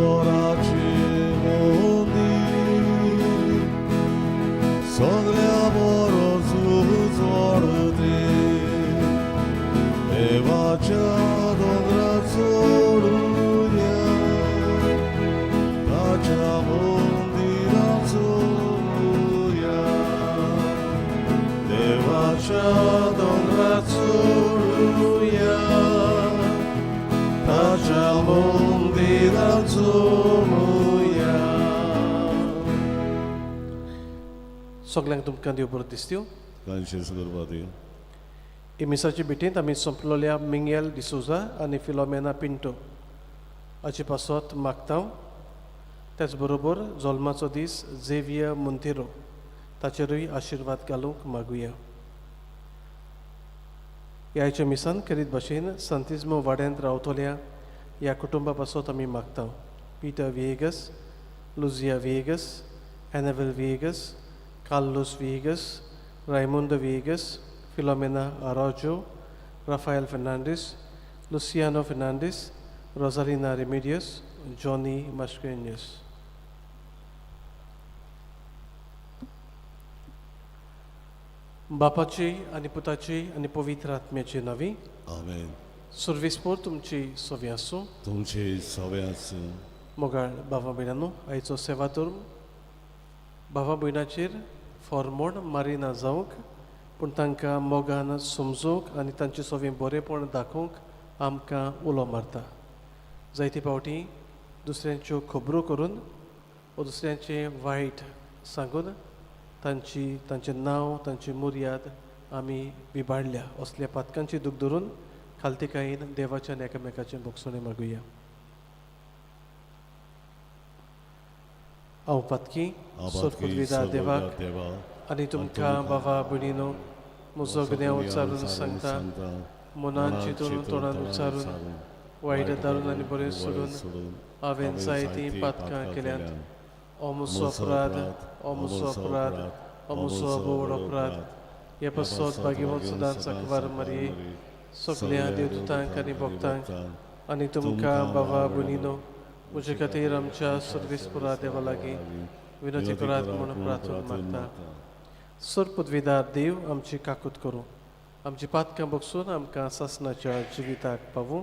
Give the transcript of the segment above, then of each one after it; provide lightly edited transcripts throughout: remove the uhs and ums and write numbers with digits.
स्वराचे मंदिर सगळ्या बरो झुजवडते देवाच्या दोंगरार चढूया ताच्या मंदिरात चढूया देवाच्या दोंगरार चढूया ताच्या मंदिरात चढूया. सगळ्यांक तुमकां देव बरो दीस दिवं. कांयशेच करपा ती ही मिसाची बिटींत आमी संपलोल्या मिंगेल डिसोजा आनी फिलोमेना पिंटो हाचे पासत मागतां. त्याच बरोबर जल्माचो दीस झेवियर मोंतेरो ताचेरूय आशिर्वाद घालूंक मागुया. ह्याच्या मिसान करीत भाशेन सांतिस्मो वाड्यांत रावतल्या ह्या कुटुंबा पासत आमी मागतां. पीटर विएगस, लुजिया विएगस, एनावेल विएगस, कार्लोस विएगस, रायमुंडो विएगस, फिलोमेना आराजो, राफाएल फर्नांडीस, लुसियानो फर्नांडीस, रोजालिना रेमेडियस, जॉनी मास्केनियस. बापाची आनी पुताची आनी पवित्र आत्म्याची नावी. आमेन. सुर्विस्पोर तुमची सोवी आसूं. तुमचे सवे आसूं. मोगाळ भावा भयणांनो, आयचो सेवा धर्म भावा भयणाचेर फॉर्मोण मारी ना जावंक पूण तांकां मोगान समजूंक आनी तांचे सोवें बरेंपण दाखोवंक आमकां उलो मारता. जायते फावटी दुसऱ्यांच्यो खबरो करून वा दुसऱ्यांचें वायट सांगून तांचें नांव तांची मुर्याद आमी विबाडल्या. असल्या पातकांची दूख धरून खालतिकायेन देवाच्या एकामेकाचें भोगसणे मागुया. हांव पातकी सोरपदवीदार देवाक आनी तुमकां बाबा भयणीनो म्हजो गुन्यांव उच्चारून सांगता. मनान चिंतून तोंडान उच्चारून वायट दारून आनी बरें सोडून हांवें जायतीं पातकां केल्यांत. हो म्हजो अपराध, हो म्हजो अपराध, हो म्हजो बोड अपराध. हे पासत भाग्यवंत सदांच सांकवार मारये सगळ्या देवदूतांक आनी भक्तांक आनी तुमकां बाबा भयणीनो म्हजे खातीर आमच्या सर्वेस्परा देवा लागीं विनंती करात म्हूण प्रार्थना मागता. सर पदवीदार देव आमची काकूत करूं, आमची पातकां बगसून आमकां सासणाच्या जिविताक पावूं.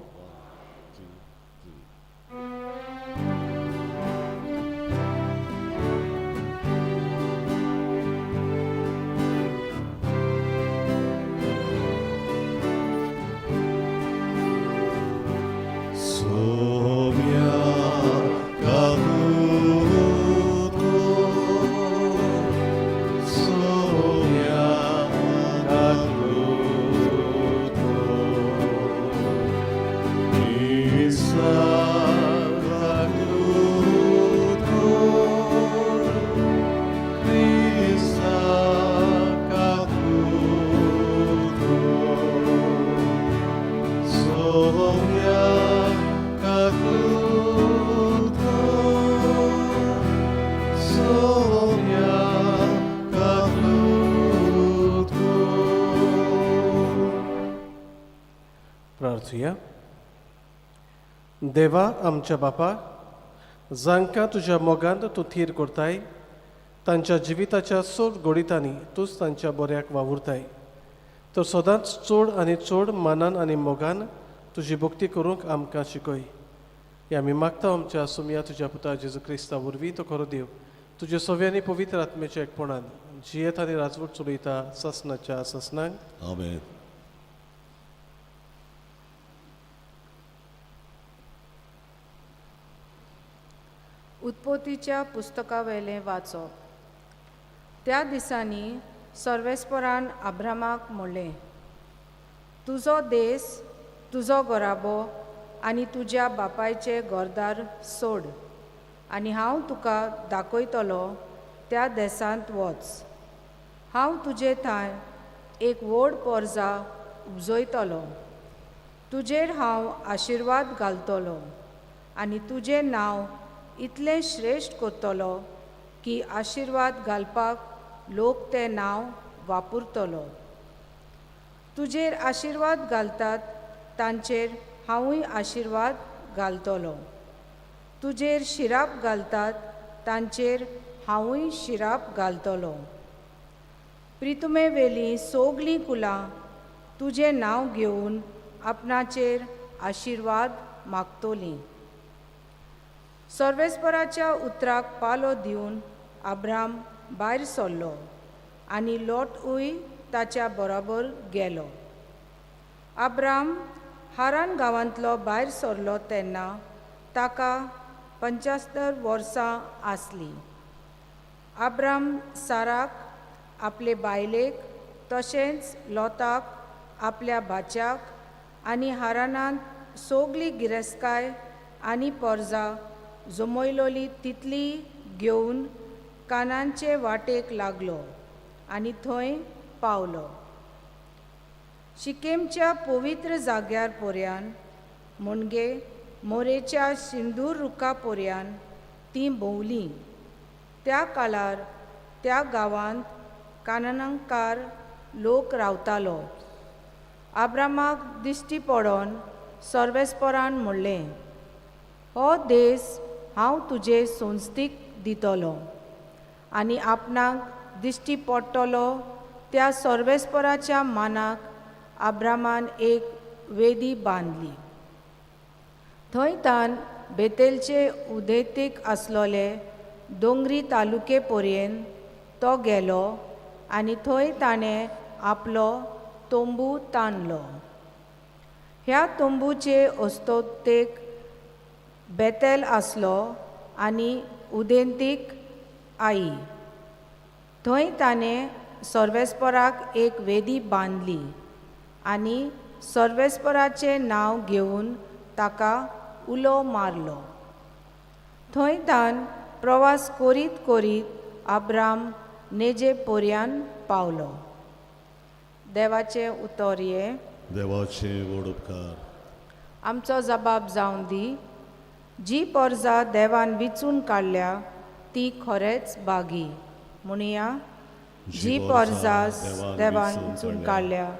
प्रार्थुया. देवा आमच्या बापा, जांकां तुज्या मोगान तूं थीर करताय तांच्या जिविताच्या चड घोडितांनी तूंच तांच्या बऱ्याक वावुरताय. तर सदांच चड आनी चड मानान आनी मोगान तुजी भक्ती करूंक आमकां शिकय. हे आमी मागता आमच्या सुमया तुज्या पुता जेजू क्रिस्ता वरवीं तो खरो देव तुजे सव्यांनी पवित्र आत्म्याच्या एकपणान जियेत आनी राजवट चलयता सासणाच्या सासणांक. आमेन. उत्पत्तीच्या पुस्तका वेलें वाचप. त्या दिसांनी सर्वेस्परान अब्रामाक म्हणलें, तुजो देस, तुजो घोराबो आनी तुज्या बापायचें घरदार सोड आनी हांव तुका दाखयतलो त्या देसांत वच. हांव तुजे थंय एक व्हड पोरजा उपजयतलो. तुजेर हांव आशिर्वाद घालतलो आनी तुजें नांव इतलें श्रेश्ठ करतलो की आशिर्वाद घालपाक लोक तें नांव वापरतलो. तुजेर आशिर्वाद घालतात तांचेर हांवूय आशिर्वाद घालतलो. तुजेर शिराप घालतात तांचेर हांवूय शिराप घालतलो. प्रितुमे वेली सोगलीं कुलां तुजें नांव घेवन आपणाचेर आशिर्वाद मागतलीं. सर्वेस्पराच्या उतराक पालो दिवन अब्राम भायर सरलो आनी लोटूय ताच्या बरोबर गेलो. अब्राम हारान गांवांतलो भायर सरलो तेन्ना ताका 75 वर्सां आसलीं. अब्राम साराक, आपले बायलेक, तशेंच लोताक, आपल्या भाच्याक आनी हारानांत सोगली गिरेस्तकाय आनी परजा जमयलोली तितली घेवन कानानचे वाटेक लागलो आनी थंय पावलो. शिकेमच्या पवित्र जाग्यार पर्यान म्हणजे मोरेच्या सिंदूर रुखा पर्यान तीं भोंवलीं. त्या काळार त्या गांवांत कानानांकार लोक रावतालो. अब्रामाक दिश्टी पडोन सर्वेस्परान म्हणलें, हो देस हांव तुजे संस्थीक दितलो. आनी आपणाक दिश्टी पडटलो त्या सर्वेस्पराच्या मानाक अब्रामान एक वेदी बांदली. थंय तान बेतेलचे उदेतीक आसलोले दोंगरी तालुके पर्यंत तो गेलो आनी थंय ताणें आपलो तोंबू ताणलो. ह्या तोंबूचे अस्तोतेक बेतेल आसलो आनी उदेंतीक आई. थंय ताणें सर्वेस्पराक एक वेदी बांदली आनी सर्वेस्पराचें नांव घेवन ताका उलो मारलो. थंय तान प्रवास करीत करीत अब्राम नेजे पर्यान पावलो. देवाचें उतर हे. देवाचे व्हड उपकार. आमचो जबाब जावन दी. जी परजा देवान विचून काडल्या ती खरेंच बागी. म्हणुया, जी परजा देवान विचून काडल्या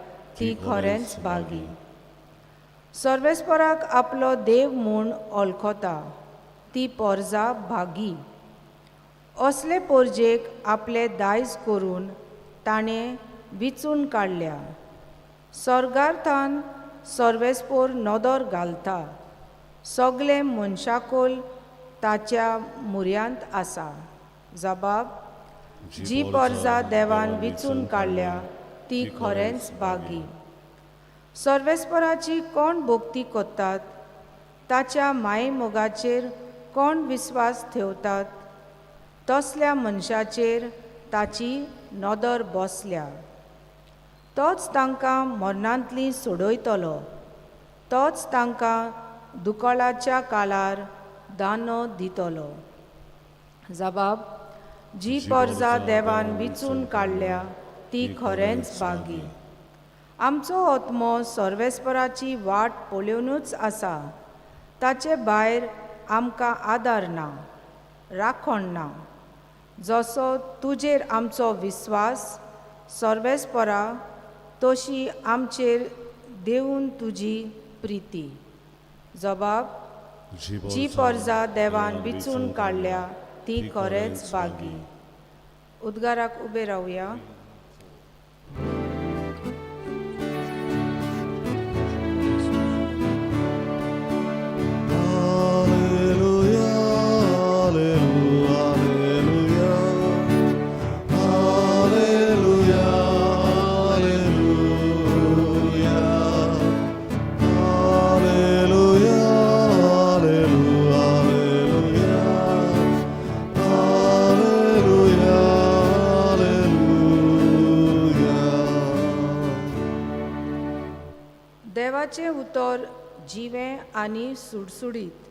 ती खरेंच बागी. सर्वेस्पराक आपलो देव म्हूण वळखता ती परजा बागी. असले परजेक आपले दायज करून ताणें विचून काडल्या. स्वर्गार्थान सर्वेस्पोर नदर घालता. सगळे मनशाकोल ताच्या मुर्यांत आसा. जबाब, जी परजा देवान विचून काडल्या ती खरेंच बागी. सर्वेस्पराची कोण भोक्ती कोत्तात, ताच्या माये मोगाचेर कोण विस्वास ठेवतात, तसल्या मनशाचेर ताची नदर बसल्या. तोच तांकां मरणांतली सोडयतलो. तोच तांकां दुकाळाच्या काळार दानो दितलो. जबाब, जी परजा देवान विचून काडल्या ती खरेंच बागी. आमचो आत्मो सर्वेस्पराची वाट पळोवनूच आसा. ताचे भायर आमकां आदार ना, राखण ना. जसो तुजेर आमचो विस्वास सर्वेस्परा, तशी आमचेर देवून तुजी प्रिती. जबाब, जी परजा देवान विचून काडल्या ती खरेंच बागी. उद्गाराक उबे रावया. देवाचें उतर जिवें आनी सुडसुडीत.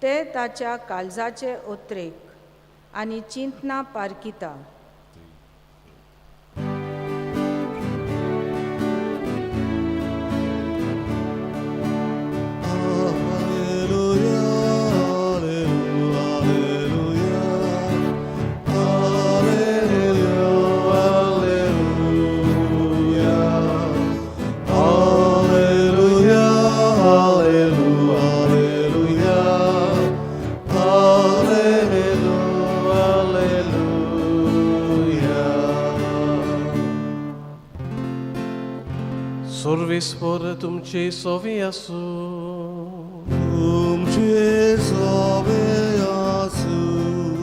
ते ताच्या काळजाचे ओत्रेक आनी चिंतना पारकिता. आवेस्पर तुमचे सोवी आसूं. तुमचे सोवे आसूं.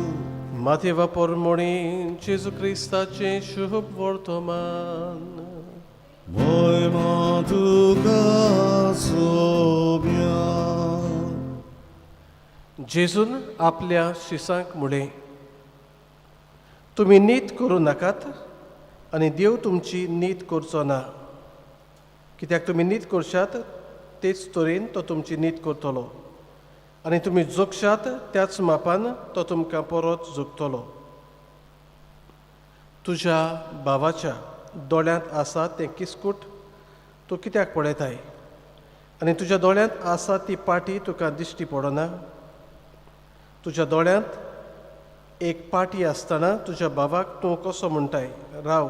माथेवा पोरमोणी जेजू क्रिस्ताचे शुभ वर्तमान. मोयमा तुका सोव्या. जेजून आपल्या शिसांक म्हळें, तुमी नीत करूं नाकात आनी देव तुमची नीत करचो ना. कित्याक तुमी नीत करशात तेच तरेन तो तुमची नीत करतलो आनी तुमी जोगशात त्याच मापान तो तुमकां परत जोगतलो. तुज्या भावाच्या दोळ्यांत आसा तें किसकूट तूं कित्याक पळयताय आनी तुज्या दोळ्यांत आसा ती पाटी तुका दिश्टी पडना. तुज्या दोळ्यांत एक पाटी आसतना तुज्या भावाक तूं कसो म्हणटाय, राव,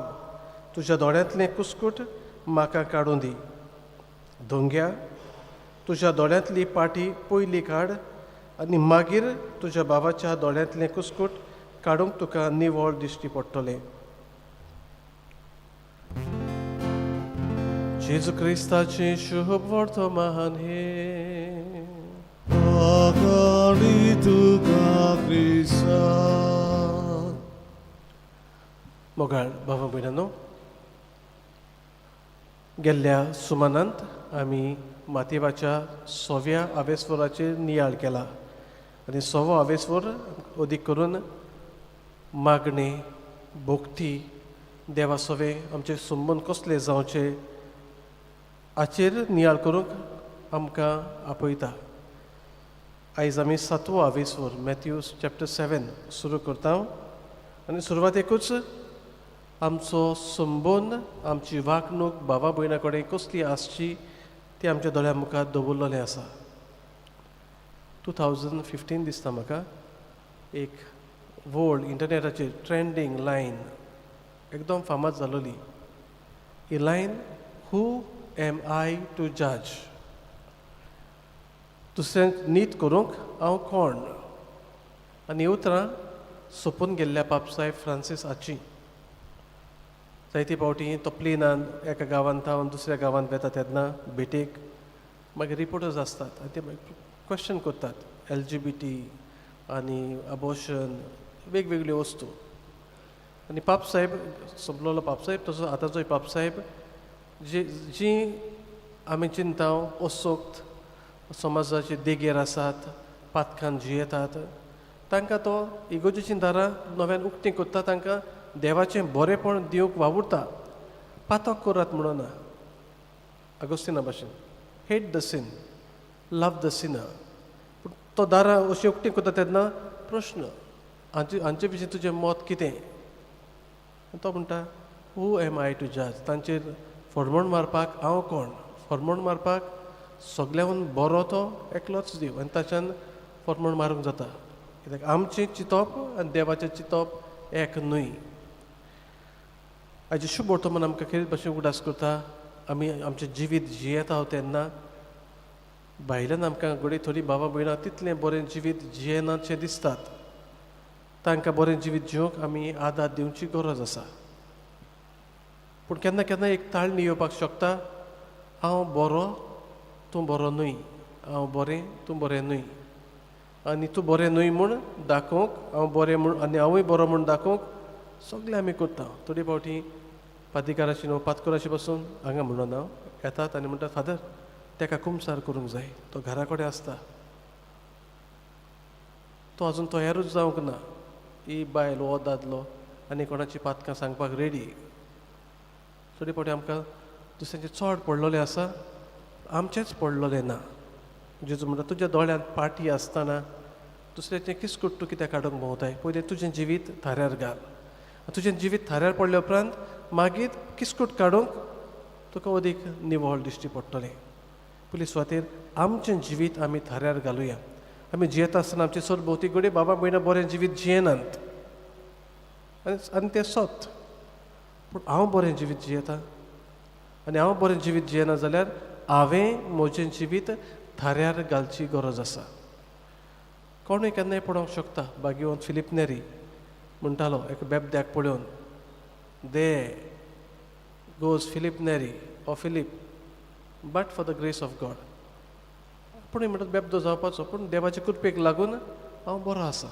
तुज्या दोळ्यांतलें कुस्कूट म्हाका काडूं दी. धोंग्या, तुज्या दोळ्यांतली पाटी पयली काड आनी मागीर तुज्या भावाच्या दोळ्यांतलें कुस्कूट काडूंक तुका निवळ दिश्टी पडटलें. जेजू क्रिस्ताचें शुभ वर्तमान हे. आकाळी तुका क्रिस्ता. मोगाळ भावा भयणांनो, गेल्ल्या सुमानांत आमी माथेवाच्या 6व्या आवेस्वराचेर नियाळ केला आनी 6वो आवेस्वर अदीक करून मागणे, भोगती, देवा सवे आमचे संबंद कसले जावचे हाचेर नियाळ करूंक आमकां आपयता. आयज आमी 7वो आवेस्वर मॅथ्यू चॅप्टर 7 सुरू करता आनी सुरवातेकूच आमचो संबंद, आमची वागणूक भावा भयणा कडेन कसली आसची ती आमच्या दोळ्या मुखार दवरलेलें आसा. 2015 दिसता म्हाका एक व्हड इंटरनेटाचेर ट्रेंडींग लायन एकदम फामाद जालोली. ही line, who am I to जज? दुसऱ्यांक नीत करूंक हांव कोण? आनी ही उतरां सोंपून गेल्ल्या पापसाहेब फ्रांसीस आची. जायते फावटी तो प्लेनान एका गांवांत थावन दुसऱ्या गांवांत वेता तेन्ना भेटेक मागीर रिपोर्टर्स आसतात आनी ते मागीर क्वेश्चन करतात LGBT आनी अबॉर्शन, वेगवेगळ्यो वस्तू. आनी पापसाहेब सोंपलोलो पापसाहेब तसो आतांचोय पापसाहेब जी आमी चिंताव असोक्त समाजाचे देगेर आसात, पातकान जियेतात, तांकां तो इगोर्जेचीं दारां नव्यान उक्तीं कोत्ता. तांकां देवाचें बरेंपण दिवंक वावुरता. पातक करात म्हणना अगोस्तिना भाशेन, hate the sin, love the sinner. पूण तो दारां अशी उक्तीं कोत्ता तेन्ना प्रश्न, हांचे विशीं तुजें मत कितें? तो म्हणटा, हू एम आय टू जज? तांचेर फडमण मारपाक हांव कोण? फडमण मारपाक सगळ्यान बरो तो एकलोच देव आनी ताच्यान फडमण मारूंक जाता. कित्याक आमचें चिंतप आनी देवाचें चिंतप एक न्हय. हाजें शुभ वर्तमान आमकां खेरीत भाशेन उगडास करता. आमी आमचें जिवीत जियेता तेन्ना भायल्यान आमकां घडये थोडीं भावां भयणां तितलें बरें जिवीत जियेनाचें दिसतात. तांकां बरें जिवीत जिवंक आमी आदार दिवची गरज आसा. पूण केन्ना केन्ना एक ताळणी येवपाक शकता, हांव बरो, तूं बरो न्हय, हांव बरें, तूं बरें न्हय. आनी तूं बरें न्हय म्हूण दाखोवंक हांव बरें म्हूण आनी हांवूय बरो म्हूण दाखोवंक सगळें आमी करता. थोडी फावटी पाद्रीकाराची न्हू पातकुराची पासून हांगा म्हणून हांव येतात आनी म्हणटात, फादर ताका कुमसार करूंक जाय, तो घरा कडेन आसता, तो आजून तयारूच जावंक ना. ही बायल हो दादलो आनी कोणाची पातकां सांगपाक रेडी. थोडी फावटी आमकां दुसऱ्यांचें चड पडलेलें आसा, आमचेंच पडलेलें ना. जेजू म्हणटा, तुज्या दोळ्यांत पाटी आसतना दुसऱ्याचें किसकूट तूं कित्याक काडूंक भोंवताय? पयलें तुजें जिवीत थाऱ्यार घाल. तुजें जिवीत थाऱ्यार पडल्या उपरांत मागीर किसकूट काडूंक तुका अदीक निवळ दिश्टी पडटलें. पयली सुवातेर आमचें जिवीत आमी थाऱ्यार घालुया. आमी जियेता आसतना आमचे सरभोंवती घडये बाबा भयणां बरें जिवीत जियेनात आनी तें सत. पूण हांव बरें जिवीत जियेतां आनी हांव बरें जिवीत जियेना जाल्यार हांवें म्हजें जिवीत थाऱ्यार घालची गरज आसा. कोणूय केन्नाय पळोवंक शकता. भाग्यवंत फिलीप नेरी म्हणटालो एका बेबद्याक पळोवन, there goes Philip Neri, O Philip, but for the grace of God. पूण म्हणटात बेबदो जावपाचो, पूण देवाचे कृपेक लागून हांव बरो आसा.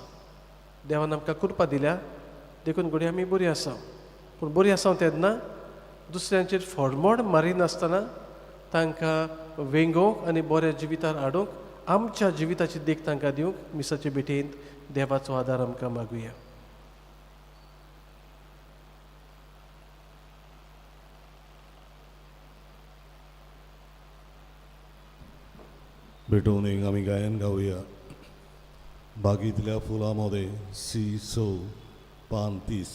देवान आमकां कृपा दिल्या देखून घडये आमी बरीं आसा. पूण बरीं आसा तेन्ना दुसऱ्यांचेर फोडमोड मारिनासतना तांकां वेंगोवंक आनी बऱ्या जिवितार हाडूंक आमच्या जिविताची देख तांकां दिवंक मिसाचे भेटेंत देवाचो आदार आमकां मागुया. भेटून एक आम्ही गायन गाऊया. बागीतल्या फुलामध्ये C. पान 30,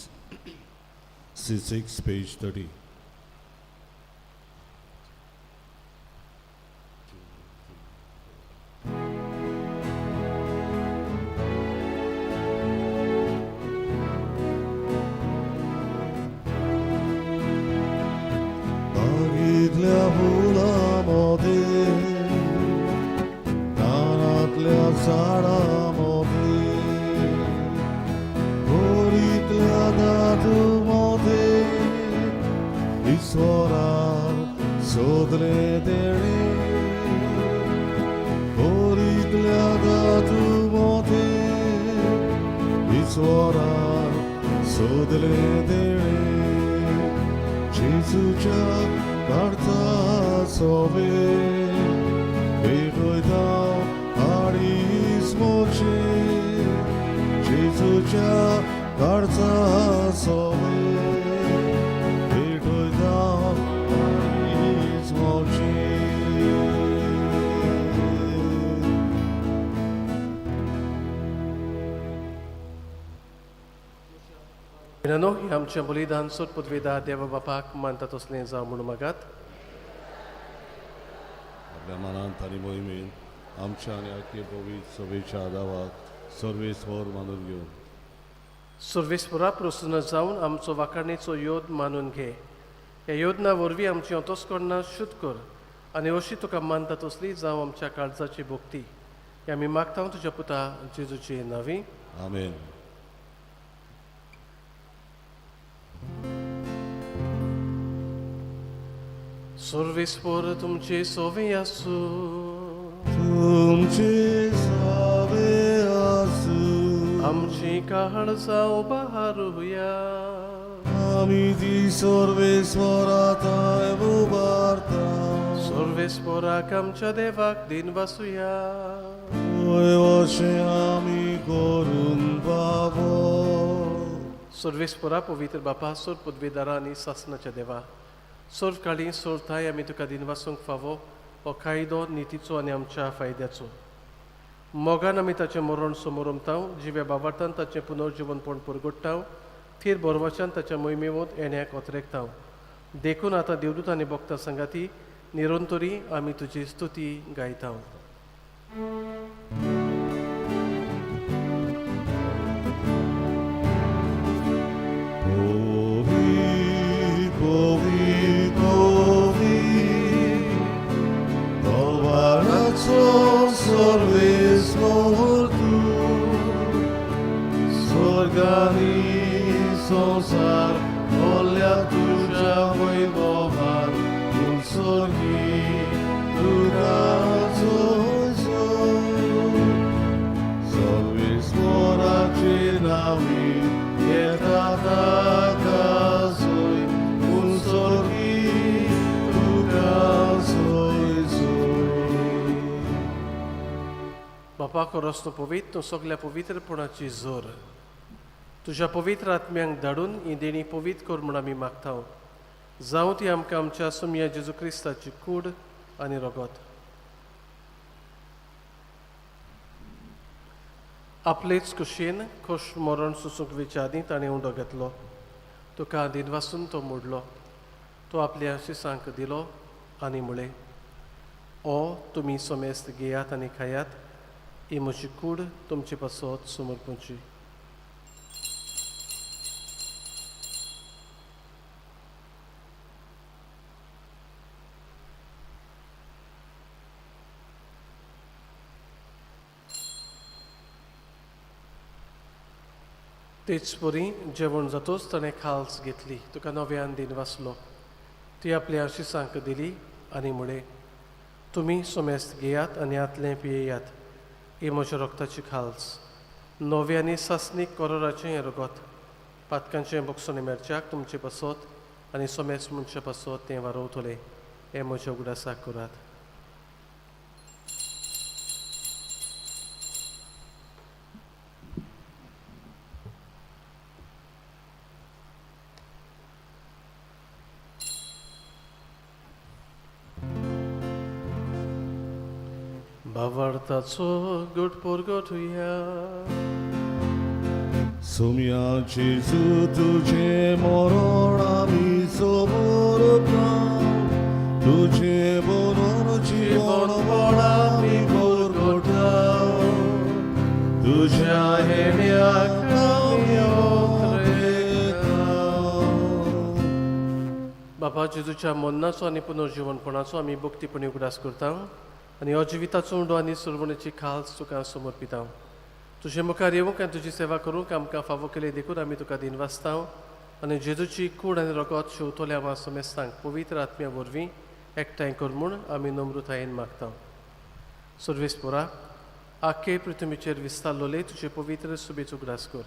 C6 पेज 30. बागीतल्या फुलामध्ये रानातल्या झाडामध्ये बोरीतल्या धातूमध्ये ईश्वरार शोधले देणे. बोरीतल्या धातूमध्ये ईश्वरार शोधले देणे. जेजूच्या काळचा सोबे भेटोयदाव आडीच मोचे. जेजूच्या काळचा सोबे भेटोयदाव आडीच मोचे. भयणानो, हे आमचें बलिदान सोड पदवेदा देवा बापाक मानता तसलें जावं म्हूण मागात. आपल्या मनांत आनी मोहिमेन आमच्या आनी आख्खे पवित्र सभेच्या आदाराक सर्वेस्वर मानून घेवन सर्वेस्परा प्रसन्न जावन आमचो वाखाणेचो योद मानून घे. ह्या योजना वरवीं आमची अंतस्करणां शुद्ध कर आनी अशी तुका मानता तसली जावं आमच्या काळजाची भोक्ती. हे आमी मागता तुज्या पुता जेजूचे नांवी. आमेन. सर्वेस्पर तुमचे सोवे आसूं. तुमचे सावे आसूं. आमची काळजां उबारूया. आमी ती सर्वेस्वराताय उबारता. सर्वेस्पराक आमच्या देवाक दिन वासुया. अशें आमी करून बाबो. सर्वेस्परा पवित्र बापा, सोर पदवेदारा आनी सासणाच्या देवा, सोर काळी सोरताय आमी तुका दिन वासूंक फावो हो कायदो नितीचो आनी आमच्या फायद्याचो. मोगान आमी ताचें मरण समोरमताव, जिव्या बाबार्थान ताचें पुनर्जीवनपण परगट्टाव, थीर बरवशान ताच्या मोहिमेवंत येण्याक ओतरेकताव. देखून आतां देवदूत आनी भक्तां संगाती निरंतरी आमी तुजी स्तुती गायताव. सर्वेस्वर तू, स्वर्गानी संसार ओल्या तुझ्या वैभवान उत्सर्गी तुका सर्वेस्वराचे नावी येता ताका सोय उत्सर्गी तुका सोय सोय. बापाक रस्तो पवित्र, तूं सगल्या पवित्रपणाची जोर तुज्या पवित्र आत्म्यांक धाडून ही देणी पवित्र कर म्हूण आमी मागताव. जावं ती आमकां आमच्या सुम्या जेजू क्रिस्ताची कूड आनी रगत. आपलेच कुशीन खोश मरण सुसूंक वेच्या आदीं ताणें उंडो घेतलो. तुका आदीन वासून तो मोडलो. तो आपल्या शिसांक दिलो आनी म्हळें, ओ तुमी सोमेस्त घेयात आनी खायात, ही म्हजी कूड तुमचे पासत समर्पणची. तेच परी जेवण जातोच ताणें खाल्स घेतली. तुका नव्यान दिन वाचलो. ती आपल्या शिसांक दिली आनी म्हळें, तुम्ही सोमेस्त घेयात आनी आतलें पियेयात ही म्हज्या रोगताची खालस नवे आनी सासनीक कोरोराचें हें रगत पातकांचें बोगसोनी मेरच्याक तुमचे बसत आनी सोमेस्त मनशा बसत तें वारोवतले हें म्हज्या उगडासाक करात. Bawartaco gut porgotuja. Sumia Jesu tuझे morona mi soborta तुझे बोलून जीवन बळा मी porgota तुझ्या हेण्याक बाबा जेजूच्या मरणाचो आनी पुनर्जीवनपणाचो आमी भक्तीपणी उगडास करता आनी हो जिविताचो उंडो आनी सुरवणेची खास तुका समर्पिता. तुजे मुखार येवंक आनी तुजी सेवा करूंक आमकां फावो केले देखून आमी तुका दिनवासता आनी जेजूची कूड आनी रगत शेवतोल्या वा समेस्तांक पवित्र आत्म्या वरवीं एकठांय कर म्हूण आमी नम्रतायेन मागता. सर्वेस्परा आख्खे पृथ्वीचेर विस्तारलोले तुजे पवित्र सुबेचो उगडास कर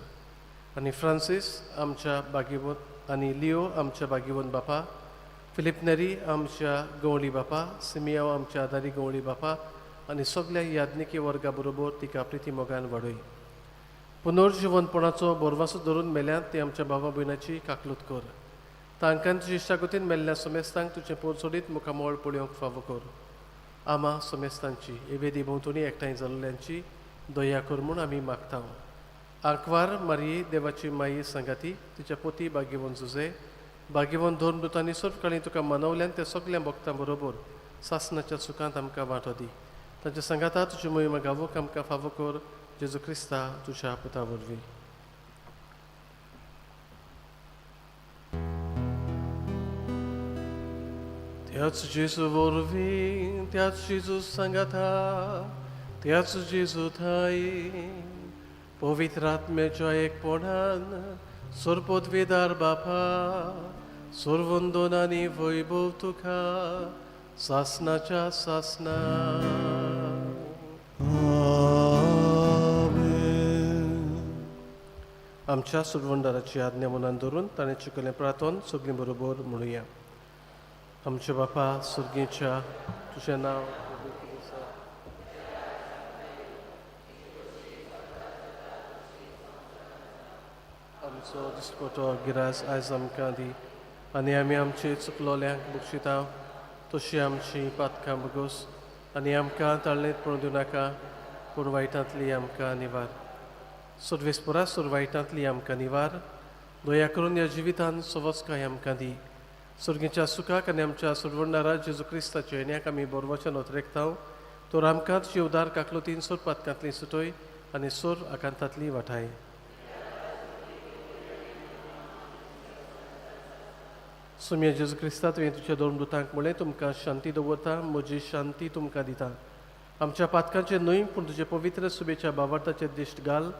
आनी फ्रांसीस आमच्या बागीवन आनी लिओ आमच्या बागीवन बापा फिलिप नेरी आमच्या गवळी बापा सिमियाव आमच्या आदारी गवळी बापा आनी सगळ्या याज्ञिकी वर्गा बरोबर तिका प्रिती मोगान वाडय. पुनर्जीवनपणाचो बोरवासो धरून मेल्यांत ती आमच्या बाबा भयणाची काकलूत कर. तांकां तुजे इश्टागतीन मेल्ल्या समेस्तांक तुजें पोरसोडीत मुखामोळ पळोवंक फावो कर. आमा समेस्तांची एवेदी भोंवतणी एकठांय जाल्ल्यांची दया कर म्हूण आमी मागता. आंकवार मारये देवाची माई सांगाती तिच्या पोती बागीवन जुजे बागीवन दोन दुतांनी सर्वकाळी तुका मनवल्यान त्या सगळ्या भक्तां बरोबर सासणाच्या सुखांत आमकां वांटो दी. तांच्या सांगाता तुजी मोहीम गावूंक आमकां फावो कर जेजू क्रिस्ता तुज्या पुता वरवीं. त्याच जेजू वरवीं त्याच जेजू सांगाता त्याच जेजू थाई पवित्र आत्म्याच्या एकपणान सर्पोद्वेदार बापा सर्वंदोन आनी वैभव तुका सासनाच्या सासना. आमच्या सुरवंडाराची आज्ञा मनान धरून ताणें शिकयलें प्रार्थन सगळीं बरोबर म्हणुया. आमच्या बापा सुर्गेच्या तुजें नांव आमचो दिसपटो गिरास आयज आमकां दी आनी आमी आमचे चुकलोल्यांक बक्षिता तशी आमची पातकां बगोस आनी आमकां ताळणेंत पडूं दिवं नाका पूण वायटांतली आमकां निवार. सर्वेस्परा वायटांतली आमकां निवार. दया करून ह्या जिवितान सवचकाय आमकां दी. सर्गेच्या सुखाक आनी आमच्या सुरवंडारा जेजू क्रिस्ताच्या येण्याक आमी बोरवचन ओतरेकता. तर आमकां तुजी उदार काकलुतीन सोर पातकांतली सुटय आनी सोर आकांतांतली वाठाय. सुम्या जेजू क्रिस्ता तुवें तुज्या दोन दुतांक म्हळें तुमकां शांती दवरता म्हजी शांती तुमकां दिता. आमच्या पातकांचे न्हय पूण तुजे पवित्र सुबेच्या बाबार्ताचेर दिश्ट घाल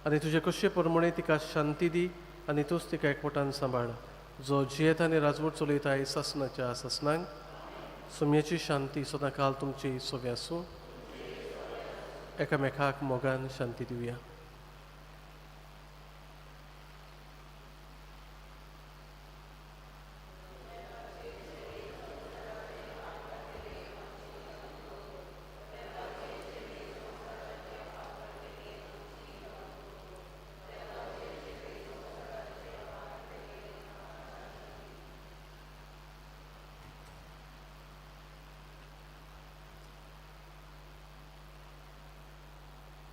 आनी तुजे कशे प्रमाणे तिका शांती दी आनी तूंच तिका एकवटान सांबाळ. जो जियेत आनी राजवट चलयताय सासनाच्या सासनांक सुम्याची शांती सदां काल तुमची सोबी आसूं. एकामेकाक मोगान शांती दिवया.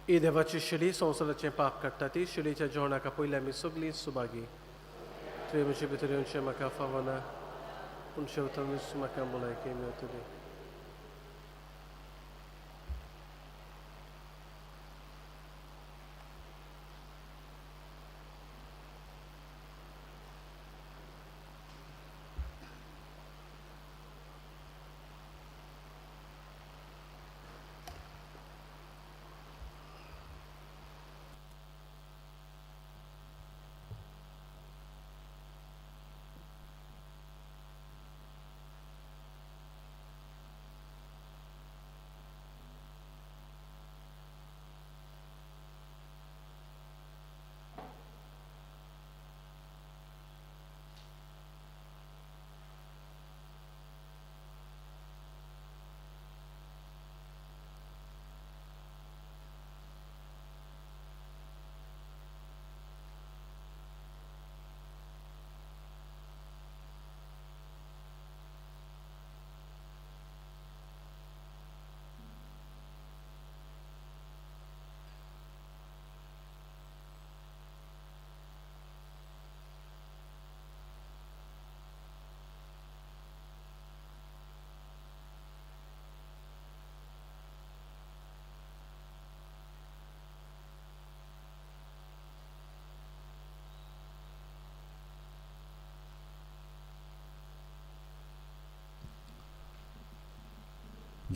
ही देवाची शिडी संवसाराचें पाप काडटा ती शिडीच्या जेवणाका पयलीं आमी सगळीं सुभागी. तुवें म्हजे भितर येवचें म्हाका फावना पूण शेवटानूच म्हाका भलायकी मेळटली.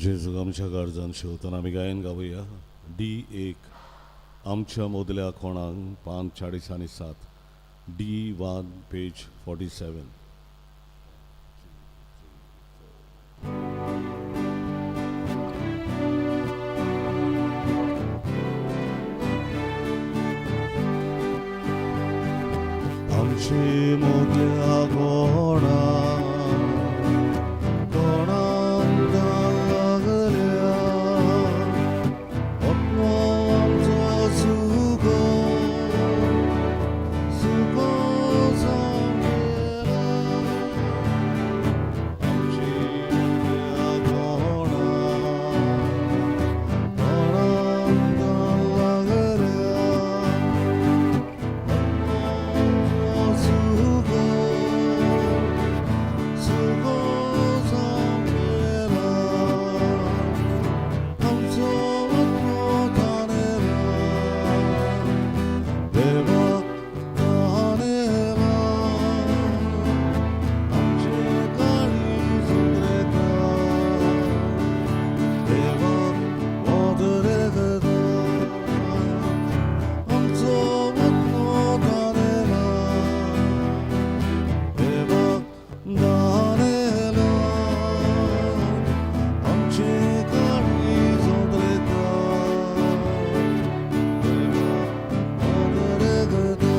जेजूक आमच्या गरजान शेवतून आमी गायन गावया. D1 आमच्या मोदल्या कोणाक 5:47 D1 पेज 47. आमची मोदल्या कोणाक लागल्या आमचो सुगो जावन गेला. आमची मोदल्या कोणाक लागल्या सुगो जावन गेला. आमचो आत्मो ताणेला देवाक ताणेला. आमचे काळीज उगरेता देवाक वदरेगता. आमचो आत्मो ताणेला देवाक ताणेला. आमचे काळीज उगरेता देवाक वदरेगता.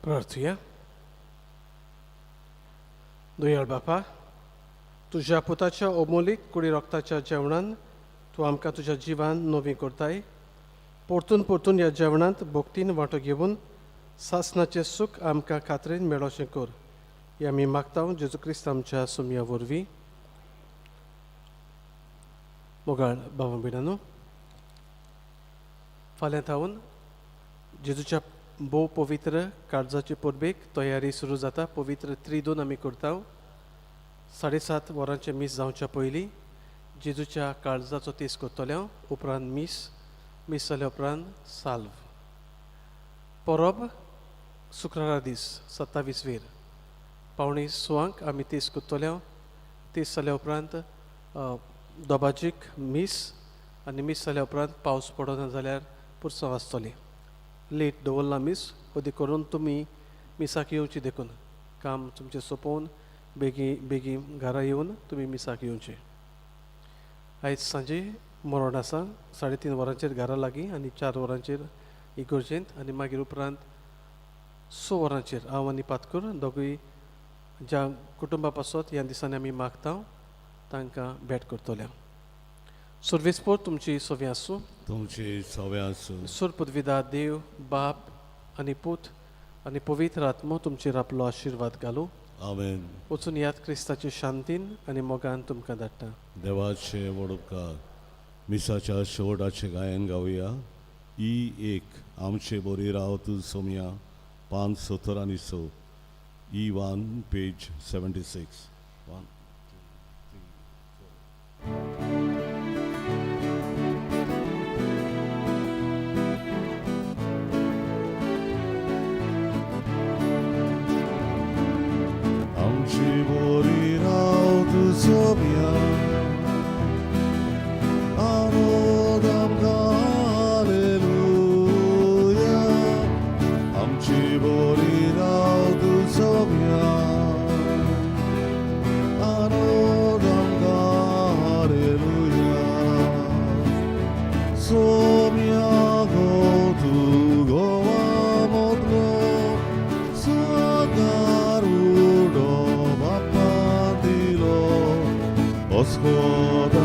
प्रार्थूया. दयाळ बापा, तुज्या पुताच्या अमोलीक कुडी रक्ताच्या जेवणान तूं आमकां तुज्या जिवान नवी करताय. परतून परतून ह्या जेवणांत भक्तीन वांटो घेवन सासणाचें सूख आमकां खात्रेन मेळोचें कर. हें आमी मागता जेजू क्रिस्त आमच्या सुमया वरवीं. मोगाळ भावा भयणांनो, फाल्यां थावन जेजूच्या भोव पवित्र काळजाचे परबेक तयारी सुरू जाता. पवित्र त्रिदोन आमी करता. 7:30 वरांचें मीस जावच्या पयलीं जेजूच्या काळजाचो तेस करतल्या. उपरांत मीस जाल्या उपरांत साल्व. परब शुक्रारा दीस 27 वेर 5:15 आमी तेस करतल्या. तेस जाल्या उपरांत दोबाजीक मीस आनी मीस जाल्या उपरांत पावस पडना जाल्यार पुरसांव आसतली. लेट दवरला मीस अदी करून तुमी मिसाक येवची देखून. काम तुमचें सोंपोवन बेगीन घरा येवन तुमी मिसाक येवचें. आयज सांजे मरण आसा 3:30 वरांचेर घरा लागीं आनी 4 वरांचेर इगर्जेंत आनी मागीर उपरांत 6 वरांचेर हांव आनी पातकूर दोगूय ज्या कुटुंबा पासत ह्या दिसांनी आमी मागता तांकां भेट करतल्या. सुरवेस्पोर तुमची सवी आसूं. तुमची सवी आसूं. सुर पदवीदार देव बाप आनी पूत आनी पवित्र आत्मो तुमचेर आपलो आशिर्वाद घालूं. आमेन. वचून याद क्रिस्ताचे शांतीन आनी मोगान तुमकां धाडटा. देवाचे व्हड उपकार. मिसाच्या शेवटाचें गायन गावया. E1 आमचे बरी राव तूं सोमया 5:17 आनी 6 E1, page 76. 1. Amciborirau sobie Anodamka Alleluja Amciborirau sobie Anodamka Alleluja Somiago tugoa modlo Sagarudo Oschoda